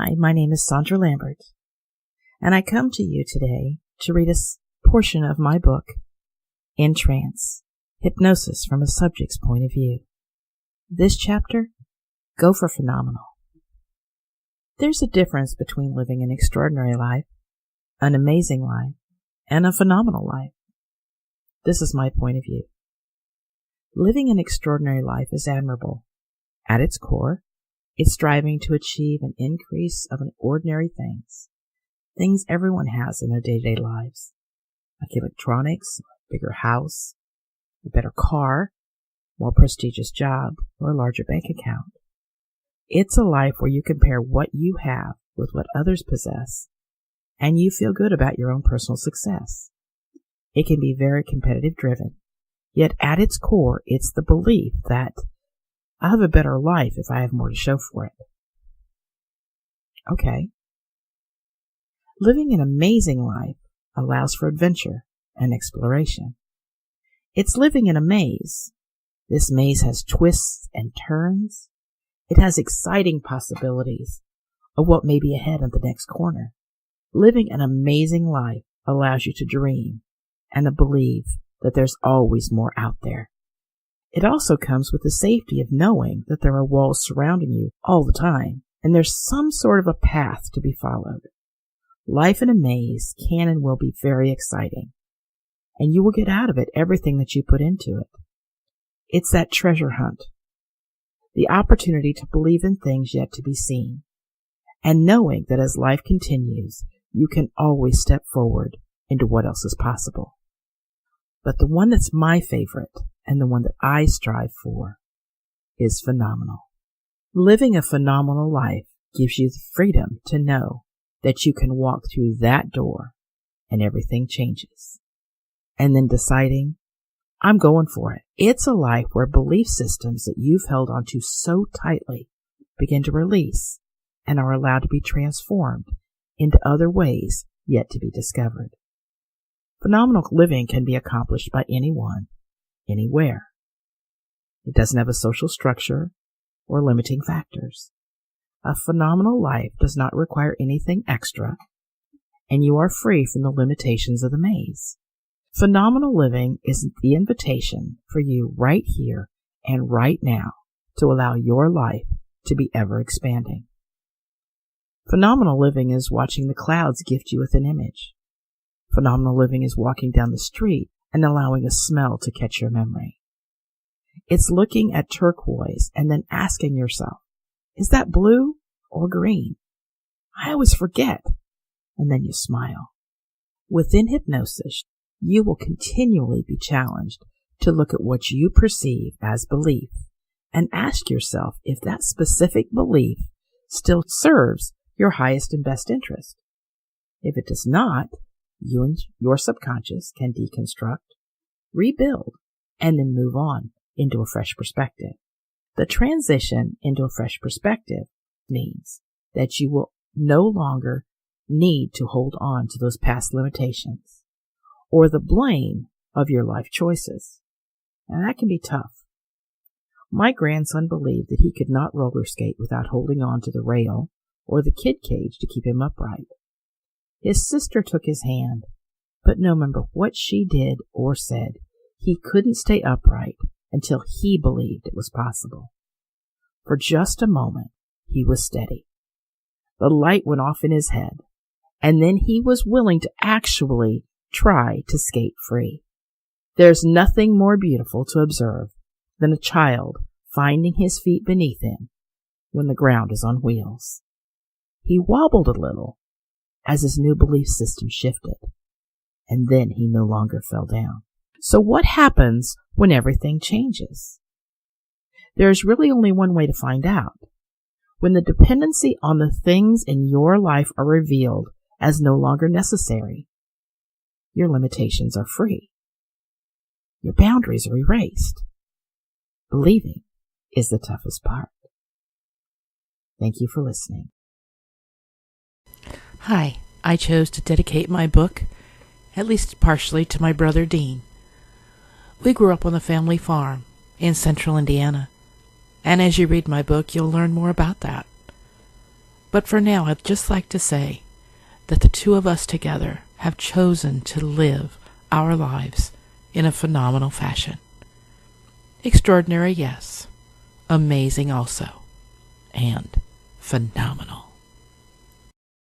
Hi, my name is Sondra Lambert, and I come to you today to read a portion of my book, In Trance, Hypnosis from a Subject's Point of View. This chapter, Go for Phenomenal. There's a difference between living an extraordinary life, an amazing life, and a phenomenal life. This is my point of view. Living an extraordinary life is admirable. At its core, it's striving to achieve an increase of ordinary things everyone has in their day-to-day lives, like electronics, a bigger house, a better car, more prestigious job, or a larger bank account. It's a life where you compare what you have with what others possess, and you feel good about your own personal success. It can be very competitive driven, yet at its core, it's the belief that I'll have a better life if I have more to show for it. Okay. Living an amazing life allows for adventure and exploration. It's living in a maze. This maze has twists and turns. It has exciting possibilities of what may be ahead at the next corner. Living an amazing life allows you to dream and to believe that there's always more out there. It also comes with the safety of knowing that there are walls surrounding you all the time, and there's some sort of a path to be followed. Life in a maze can and will be very exciting, and you will get out of it everything that you put into it. It's that treasure hunt, the opportunity to believe in things yet to be seen, and knowing that as life continues, you can always step forward into what else is possible. But the one that's my favorite, and the one that I strive for, is phenomenal. Living a phenomenal life gives you the freedom to know that you can walk through that door and everything changes. And then deciding, I'm going for it. It's a life where belief systems that you've held onto so tightly begin to release and are allowed to be transformed into other ways yet to be discovered. Phenomenal living can be accomplished by anyone, anywhere. It doesn't have a social structure or limiting factors. A phenomenal life does not require anything extra, and you are free from the limitations of the maze. Phenomenal living is the invitation for you right here and right now to allow your life to be ever expanding. Phenomenal living is watching the clouds gift you with an image. Phenomenal living is walking down the street and allowing a smell to catch your memory. It's looking at turquoise and then asking yourself, is that blue or green? I always forget. And then you smile. Within hypnosis, you will continually be challenged to look at what you perceive as belief and ask yourself if that specific belief still serves your highest and best interest. If it does not, you and your subconscious can deconstruct, rebuild, and then move on into a fresh perspective. The transition into a fresh perspective means that you will no longer need to hold on to those past limitations or the blame of your life choices. And that can be tough. My grandson believed that he could not roller skate without holding on to the rail or the kid cage to keep him upright. His sister took his hand, but no matter what she did or said, he couldn't stay upright until he believed it was possible. For just a moment, he was steady. The light went off in his head, and then he was willing to actually try to skate free. There's nothing more beautiful to observe than a child finding his feet beneath him when the ground is on wheels. He wobbled a little as his new belief system shifted, and then he no longer fell down. So what happens when everything changes? There's really only one way to find out. When the dependency on the things in your life are revealed as no longer necessary, your limitations are free. Your boundaries are erased. Believing is the toughest part. Thank you for listening. Hi, I chose to dedicate my book, at least partially, to my brother Dean. We grew up on the family farm in central Indiana, and as you read my book, you'll learn more about that. But for now, I'd just like to say that the two of us together have chosen to live our lives in a phenomenal fashion. Extraordinary, yes. Amazing also. And phenomenal.